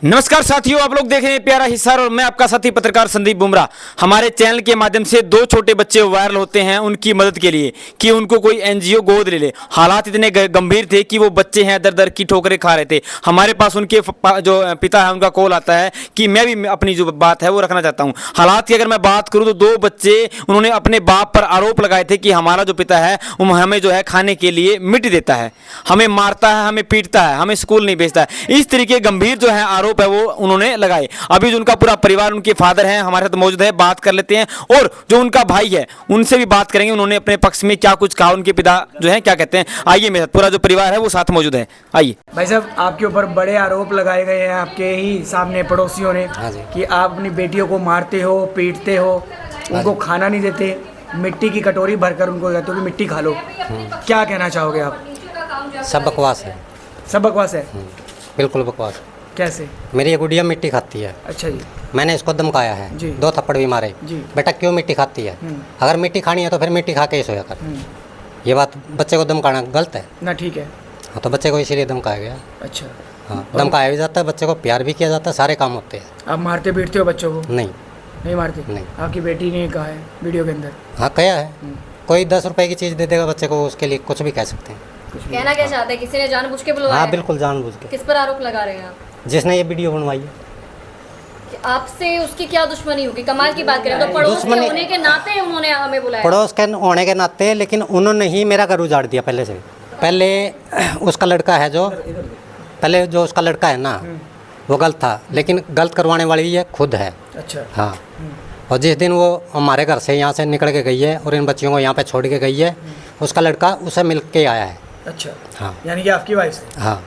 नमस्कार साथियों, आप लोग देख रहे हैं प्यारा हिस्सार और मैं आपका साथी पत्रकार संदीप बुमरा। हमारे चैनल के माध्यम से दो छोटे बच्चे वायरल होते हैं उनकी मदद के लिए कि उनको कोई एनजीओ गोद ले ले। हालात इतने गंभीर थे कि वो बच्चे हैं दर दर की ठोकरें खा रहे थे। हमारे पास उनके जो पिता है उनका कॉल आता है कि मैं भी अपनी जो बात है वो रखना चाहता हूँ। हालात की अगर मैं बात करूँ तो दो बच्चे उन्होंने अपने बाप पर आरोप लगाए थे कि हमारा जो पिता है वो हमें जो है खाने के लिए मिट्टी देता है, हमें मारता है, हमें पीटता है, हमें स्कूल नहीं भेजता है। इस तरीके गंभीर जो है आरोप है वो उन्होंने लगाए। अभी जो उनका पूरा परिवार, उनके फादर हैं हमारे साथ मौजूद है, बात कर लेते हैं और जो उनका भाई है उनसे भी बात करेंगे उन्होंने अपने पक्ष में क्या कुछ कहा, उनके पिता जो है क्या कहते हैं। आइए, मेरे साथ पूरा जो परिवार है वो साथ मौजूद है। आइए भाई साहब, आपके ऊपर बड़े आरोप लगाए गए हैं आपके ही सामने पड़ोसियों ने कि आप अपनी बेटियों को मारते हो, पीटते हो, उनको खाना नहीं देते, मिट्टी की कटोरी भरकर उनको कहते हो कि मिट्टी खा लो। क्या कहना चाहोगे आप? सब बकवास है। सब बकवास है? बिल्कुल बकवास। कैसे? मेरी ये गुड़िया मिट्टी खाती है। अच्छा जी। मैंने इसको धमकाया है जी। 2 थप्पड़ भी मारे जी। बेटा क्यों मिट्टी खाती है? अगर मिट्टी खानी है तो फिर मिट्टी खा के ही सोया कर। ये बात बच्चे को धमकाना गलत है ना? ठीक है। हाँ, तो बच्चे को इसीलिए धमकाया गया। अच्छा। हाँ, धमकाया भी जाता है, बच्चे को प्यार भी किया जाता है, सारे काम होते हैं। आप मारते पीटते हो बच्चों को? नहीं नहीं मारते? नहीं। आपकी बेटी ने कहा है वीडियो के अंदर। हाँ, कहा है। कोई 10 रुपए की चीज़ दे देगा बच्चे को, उसके लिए कुछ भी कह सकते हैं। कहना क्या चाहते हैं? किसी ने जानबूझ के बुलवाया? हाँ, बिल्कुल जानबूझ के। किस पर आरोप लगा रहे हैं आप? जिसने ये वीडियो बनवाई है। कि आपसे उसकी क्या दुश्मनी होगी? कमाल की बात करें तो पड़ोस के होने के नाते उन्होंने हमें बुलाया। पड़ोस के होने के नाते, लेकिन उन्होंने ही मेरा घर उजाड़ दिया पहले से। पहले उसका लड़का है जो उसका लड़का है ना, वो गलत था, लेकिन गलत करवाने वाली ये खुद है। अच्छा। हाँ, और जिस दिन वो हमारे घर से यहाँ से निकल के गई है और इन बच्चियों को यहाँ पे छोड़ के गई है, उसका लड़का उसे मिल के आया है। अच्छा। हाँ। यानी कि आपकी वाइफ से? हाँ।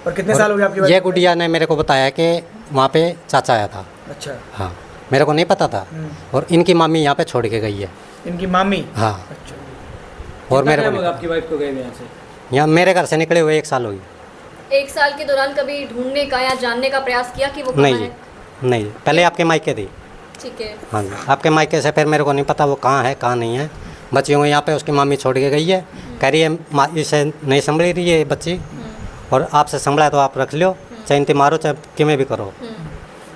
और कितने साल हो गए आपकी वाइफ? ये गुड़िया ने मेरे को बताया कि वहाँ पे चाचा आया था। अच्छा। हाँ, मेरे को नहीं पता था। और इनकी मामी यहाँ पे छोड़ के गई है। इनकी मामी? हाँ। अच्छा। और मेरे को आपकी वाइफ को गए यहाँ से? यहाँ मेरे घर से निकले हुए 1 साल हो गई। 1 साल के दौरान कभी ढूंढने का या जानने का प्रयास किया कि वो कहाँ नहीं है? जी, नहीं। पहले आपके मायके थी। ठीक है। हाँ जी, आपके मायके से फिर मेरे को नहीं पता वो कहाँ है कहाँ नहीं है। बच्चियों को यहाँ पे उसकी मामी छोड़ के गई है, कह रही है इसे नहीं संभली रही है ये बच्ची, और आपसे संभला है तो आप रख लो, चाहे इनती मारो चाहे किमें भी करो,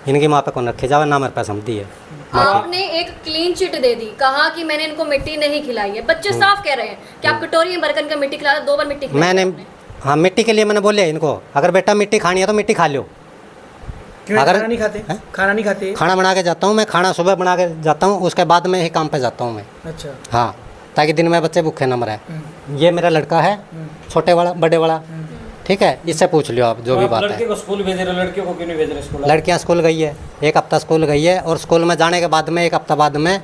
इनकी माँ पे कौन रखे जावे ना मेरे पास समझी है। आपने एक क्लीन चिट दे दी, कहा कि मैंने इनको मिट्टी नहीं खिलाई है। बच्चे साफ कह रहे हैं कि आप कटोरी में भरकर इनको मिट्टी खिलाया, 2 बार मिट्टी खिलाई मैंने आपने। हाँ, मिट्टी के लिए मैंने बोले इनको, अगर बेटा मिट्टी खानी है तो मिट्टी खा लो। क्यों अगर खाना नहीं खाते? खाना नहीं खाते? खाना बना के जाता हूँ मैं, खाना सुबह बना के जाता हूँ, उसके बाद में ही काम पे जाता हूँ मैं। अच्छा। हाँ, ताकि दिन में बच्चे भूखे न मरे। ये मेरा लड़का है, छोटे वाला बड़े वाला, ठीक है, इससे पूछ लियो आप जो भी बात है। लड़के को स्कूल भेज रहे हो, लड़कियों को क्यों नहीं भेज रहे स्कूल? लड़कियां स्कूल गई है, 1 हफ्ता स्कूल गई है, और स्कूल में जाने के बाद में 1 हफ्ता बाद में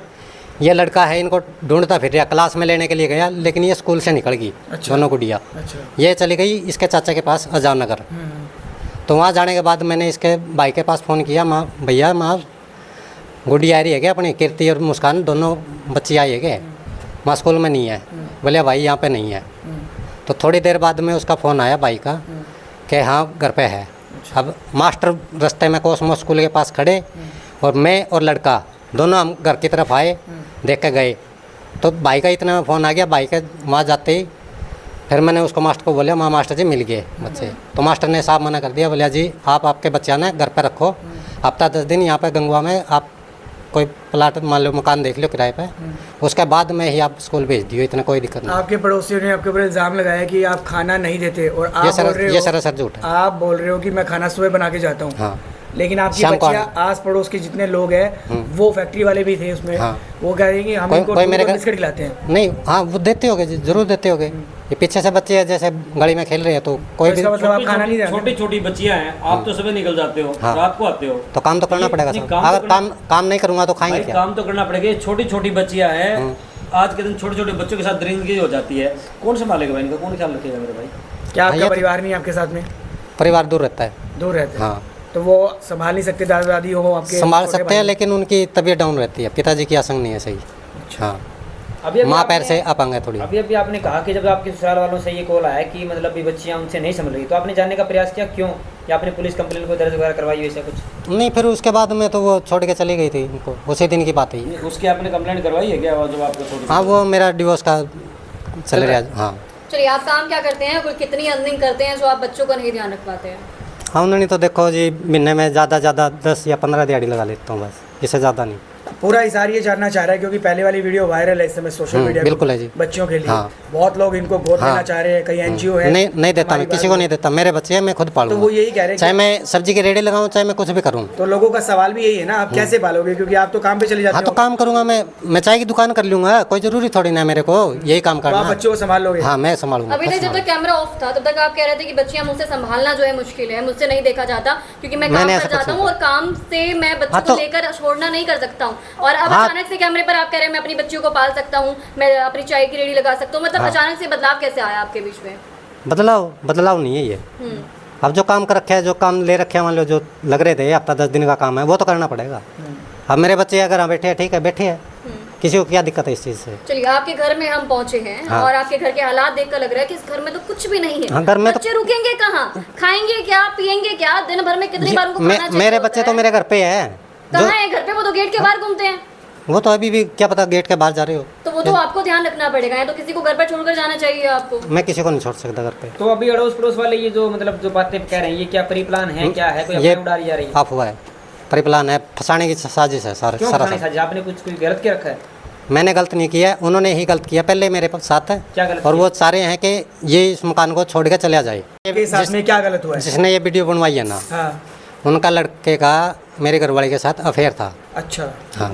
ये लड़का है इनको ढूंढता फिर रहा, क्लास में लेने के लिए गया, लेकिन ये स्कूल से निकल गई। अच्छा। दोनों गुड़िया। अच्छा। ये चली गई इसके चाचा के पास अजाव नगर। तो वहाँ जाने के बाद मैंने इसके भाई के पास फ़ोन किया, माँ भैया माँ गुड़िया आ रही है क्या अपनी, कीर्ति और मुस्कान दोनों बच्ची आई है क्या? माँ स्कूल में नहीं है। बोले भाई यहाँ पे नहीं है। तो थोड़ी देर बाद में उसका फ़ोन आया भाई का कि हाँ घर पे है। अब मास्टर रास्ते में कोसमो स्कूल के पास खड़े, और मैं और लड़का दोनों हम घर की तरफ आए, देख के गए। तो भाई का इतना फ़ोन आ गया, भाई के वहाँ जाते ही फिर मैंने उसको मास्टर को बोला, मास्टर जी मिल गए बच्चे। तो मास्टर ने साफ मना कर दिया, बोलिया जी आप आपके बच्चा ने घर पे रखो, हफ्ता 10 दिन यहाँ पे गंगवा में आप कोई प्लाट मान लो, मकान देख लो किराए पे, उसके बाद में ही आप स्कूल भेज दियो, इतना कोई दिक्कत नहीं। आपके पड़ोसियों ने आपके ऊपर इल्ज़ाम लगाया कि आप खाना नहीं देते, और आप बोल रहे हो, ये सरासर झूठ है। आप बोल रहे हो कि मैं खाना सुबह बना के जाता हूँ। हाँ। लेकिन आपकी शाम को बच्चियाँ, आस पड़ोस के जितने लोग हैं वो फैक्ट्री वाले भी थे उसमें। हाँ। वो कह रहे हैं कि हम इनको कोई मेरे बिस्किट खिलाते हैं। नहीं, हाँ वो देते होगे, जरूर देते होगे। ये पीछे से बच्चे हैं जैसे गली में खेल रहे हैं, तो कोई भी इसका मतलब आप खाना नहीं देते? छोटी छोटी बच्चियां हैं, आप तो सुबह निकल जाते हो, हाँ। रात को आते हो, तो काम तो करना पड़ेगा नहीं, सब। काम तो अगर काम नहीं करूँगा तो खाएंगे भाई क्या? काम तो करना पड़ेगा। छोटी छोटी बच्चियां हैं, आज के दिन छोटे छोटे बच्चों के साथ दरिंदगी हो जाती है, कौन संभालेगा भाई इनका, कौन ख्याल रखेगा मेरे भाई? क्या आपका भैया तो- परिवार नहीं आपके साथ में? परिवार दूर रहता है। दूर रहते हैं? हाँ, तो वो संभाल नहीं सकते? दादा दादी हो आपके? संभाल छोटे सकते हैं, भाई? लेकिन उनकी तबीयत डाउन रहती है, पिताजी की असंग नहीं है सही। हाँ, अभी माँ पैर से अपंग है थोड़ी। अभी आपने कहा कि जब आपके ससुराल वालों से ये कॉल आया कि मतलब ये बच्चियां उनसे नहीं संभल रही, तो आपने जानने का प्रयास किया क्यों, या आपने पुलिस कंप्लेंट को दर्ज वगैरह करवाई ऐसा कुछ? नहीं, फिर उसके बाद में तो वो छोड़ के चली गई थी इनको, उसी दिन की बात है। उसकी आपने कंप्लेंट करवाई है क्या जब आपको छोटी? हाँ, वो मेरा डिवोर्स का चल रहा है। हाँ, चलिए, आप काम क्या करते हैं, कोई कितनी अर्निंग करते हैं जो आप बच्चों का नहीं ध्यान रख पाते हैं? हाँ उन्होंने तो देखो जी महीने में ज़्यादा 10 या 15 दिहाड़ी लगा लेता हूँ बस, इससे ज़्यादा नहीं। पूरा हिसार ये जानना चाह रहा है क्योंकि पहले वाली वीडियो वायरल है इस समय सोशल मीडिया बिल्कुल है जी। बच्चों के लिए। हाँ। बहुत लोग इनको गोद लेना चाह रहे हैं, कई एनजीओ है। नहीं देता मैं किसी को नहीं देता, मेरे बच्चे हैं मैं खुद तो पालूंगा। वो यही कह रहे चाहे हैं मैं सब्जी की रेडी लगाऊं चाहे मैं कुछ भी करूं। तो लोगों का सवाल भी यही है ना, आप कैसे पालोगे क्योंकि आप तो काम पे चले जाते हाँ तो हो। काम करूंगा मैं चाय की दुकान कर लूंगा, कोई जरूरी थोड़ी ना मेरे को यही काम तो आप करना। बच्चों को संभाल लोगे। हाँ मैं संभालूंगा। अभी तक जब तक कैमरा ऑफ था तब तक आप कह रहे थे कि बच्चियां मुझसे संभालना जो है मुश्किल है, मुझसे नहीं देखा जाता क्योंकि मैं काम मैंने पर ऐसा कुछ जाता हूँ नहीं और काम से मैं बच्चों हाँ को तो- लेकर छोड़ना नहीं कर सकता हूँ। और अब हाँ। अचानक से कैमरे पर आप कह रहे हैं मैं अपनी बच्चियों को पाल सकता हूँ, मैं अपनी चाय की रेडी लगा सकता हूँ, मतलब हाँ। अचानक से बदलाव कैसे आया आपके बीच में? बदलाव नहीं है ये। अब जो काम कर रखे हैं, जो काम ले रखे हैं, मान लो जो लग रहे थे हफ्ता 10 दिन का काम है वो तो करना पड़ेगा। अब मेरे बच्चे अगर यहाँ बैठे हैं ठीक है बैठे हैं, किसी को क्या दिक्कत है इस चीज़ से। चलिए आपके घर में हम पहुंचे हैं हाँ। और आपके घर के हालात देखकर लग रहा है कि इस घर में तो कुछ भी नहीं है। हाँ, घर में तो- बच्चे रुकेंगे कहाँ, खाएंगे क्या, पियेंगे क्या, दिन भर में कितनी बार उनको खाना चाहिए मेरे होता बच्चे तो है? मेरे घर पे है। कहाँ है घर पे? वो तो गेट के बाहर घूमते हैं। वो तो अभी भी क्या पता गेट के बाहर जा रहे हो। तो वो तो आपको ध्यान रखना पड़ेगा, या तो किसी को घर पर छोड़कर जाना चाहिए आपको। मैं किसी को नहीं छोड़ सकता घर पे। तो अभी अड़ोस पड़ोस वाले ये जो मतलब जो बातें कह रहे हैं ये क्या प्री प्लान है, क्या है, कोई ये अफवाह उड़ाई जा रही है? अफवाह है, परिप्लान है, फंसाने की साजिश है क्यों सारा फंसाने साजिश? आपने कुछ कोई गलत क्या रखा है? मैंने गलत नहीं किया, उन्होंने ही गलत किया पहले मेरे साथ है। क्या गलत और किया? वो सारे हैं कि ये इस मकान को छोड़ के चला जाए। के साथ में क्या गलत हुआ है? जिसने ये वीडियो बनवाई है ना, हाँ। उनका लड़के का मेरे घरवाले के साथ अफेयर था। अच्छा। हाँ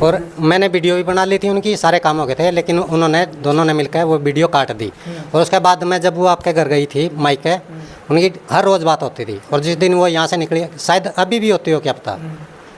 और मैंने वीडियो भी बना ली थी उनकी, सारे काम हो गए थे, लेकिन उन्होंने दोनों ने मिलकर वो वीडियो काट दी। और उसके बाद मैं जब वो आपके घर गई थी मायके, उनकी हर रोज़ बात होती थी। और जिस दिन वो यहाँ से निकली, शायद अभी भी होती हो क्या पता,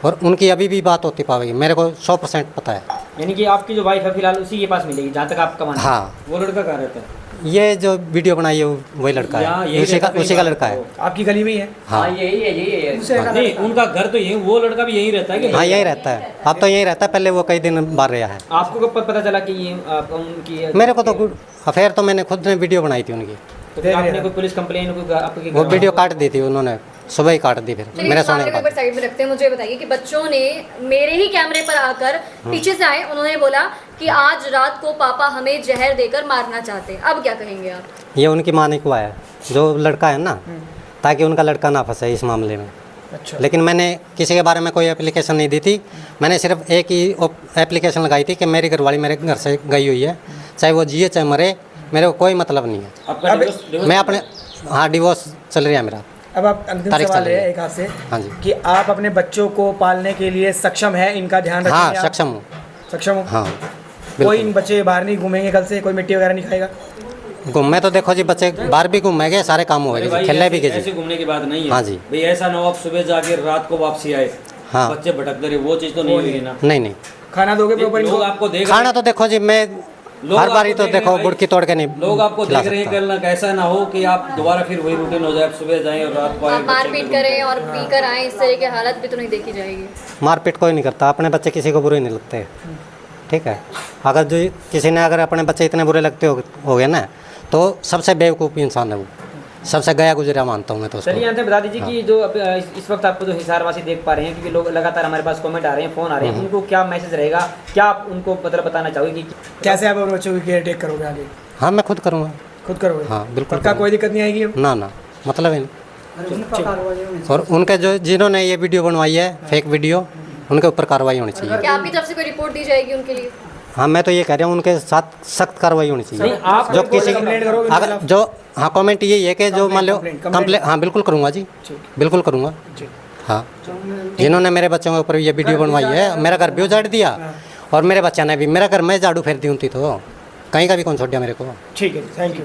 और उनकी अभी भी बात होती पाएगी, मेरे को 100% पता है। यानी कि आपकी जो वाइफ है फिलहाल उसी के पास मिलेगी जहाँ तक आपका मानना है? हाँ। वो लड़का कहाँ रहता है? ये जो वीडियो बनाई है वही लड़का यहाँ है, यही रहता है उसी का लड़का है। आपकी गली में ही है? हाँ यही है। नहीं उनका घर तो यही, वो लड़का भी यहीं रहता है कि? हाँ यही रहता है, अब तो यही रहता है, पहले वो कई दिन बाहर रहा है। आपको कब पता चला कि ये उनकी? मेरे को तो अफेयर तो मैंने खुद ने वीडियो बनाई थी उनकी, तो आपने कोई पुलिस कंप्लेन कोई आपके वो वीडियो काट दी थी उन्होंने, सुबह ही काट दी फिर चलिए, मेरे इस सोने मामले के को एक बाद। बार साइड में रखते हैं। मुझे बताइए कि बच्चों ने मेरे ही कैमरे पर आकर पीछे से आए, उन्होंने बोला कि आज रात को पापा हमें जहर देकर मारना चाहते हैं। अब क्या कहेंगे आप? ये उनकी माँ ने हुआ है, जो लड़का है ना, ताकि उनका लड़का ना फंसे इस मामले में। अच्छा। लेकिन मैंने किसी के बारे में कोई एप्लीकेशन नहीं दी थी, मैंने सिर्फ एक ही एप्लीकेशन लगाई थी कि मेरी घरवाली मेरे घर से गई हुई है, चाहे वो जिए चाहे मरे, मेरे को कोई मतलब नहीं है। आपका डिवोर्स मैं अपने हाँ डिवोर्स चल रहा है मेरा। अब आप अंतिम तारीख सवाल चल रही है है। एक आपसे हाँ जी। कि आप अपने बच्चों को पालने के लिए सक्षम है, इनका ध्यान रखेंगे हाँ आप? सक्षम हूँ। सक्षम हो? हाँ कोई बिल्कुल। इन बच्चे बाहर नहीं घूमेंगे कल से, कोई मिट्टी वगैरह नहीं खाएगा? घूमे तो देखो जी बच्चे बाहर भी घूमेंगे, सारे काम हो अरे गए, भाई, खेलने भी ऐसे गए जी। घूमने की बात नहीं है। हाँ जी। भाई ऐसा ना हो आप सुबह जाके रात को वापसी आए, हाँ। बच्चे भटकते रहे, वो चीज़ तो नहीं हुई ना। नहीं खाना दोगे प्रॉपर लोग इनको? आपको देख खाना तो देखो जी मैं लोग हर बारी आपको तो देख रहे देखो हैं बुड़की तोड़ के नहीं लोग आपको खिला देख रहे हैं, सकता। कल ना ऐसा ना हो कि आप दोबारा फिर वही रूटीन हो जाए, आप सुबह जाएं और रात को आए, आप बच्चे मारपीट को करें और पी कर आए, इस तरह की हालत भी तो नहीं देखी जाएगी। मारपीट कोई नहीं करता, अपने बच्चे किसी को बुरे नहीं लगते, ठीक है। अगर जो किसी ने अगर अपने बच्चे इतने बुरे लगते हो गए ना, तो सबसे बेवकूफ़ इंसान है वो, सबसे गया गुजरा मानता हूँ मैं तो उसको। चलिए यहाँ से बता दीजिए कि जो अब इस वक्त आपको जो हिसारवासी देख पा रहे हैं, क्योंकि लोग लगातार हमारे पास कमेंट आ रहे हैं, फोन आ रहे हैं, उनको क्या मैसेज रहेगा, क्या आप उनको मतलब बताना चाहोगे कि कैसे आप अपने बच्चों की केयर टेक करोगे आगे? हाँ मैं खुद करूँगा। खुद करोगे? हाँ, बिल्कुल पक्का, करूँगा। कोई दिक्कत नहीं आएगी अब? ना मतलब ही नहीं। और उनके जो जिन्होंने ये वीडियो बनवाई है फेक वीडियो, उनके ऊपर कार्रवाई होनी चाहिए। क्या आपकी तरफ से कोई रिपोर्ट दी जाएगी उनके लिए? हाँ मैं तो ये कह रहा हूँ उनके साथ सख्त कार्रवाई होनी चाहिए। नहीं, आप जो कोई किसी कंप्लेंट करोगे उनके अगर खिलाफ? जो हाँ कमेंट यही है कि जो मान लो कंप्लेंट। कंप्लेंट, हाँ बिल्कुल करूँगा जी, बिल्कुल करूँगा। हाँ जिन्होंने मेरे बच्चों के ऊपर ये वीडियो बनवाई है, मेरा घर भी उजाड़ दिया और मेरे बच्चा ने भी, मेरा घर मैं झाड़ू फेर दी थी तो कहीं का भी कौन छोड़ दिया मेरे को। ठीक है, थैंक यू।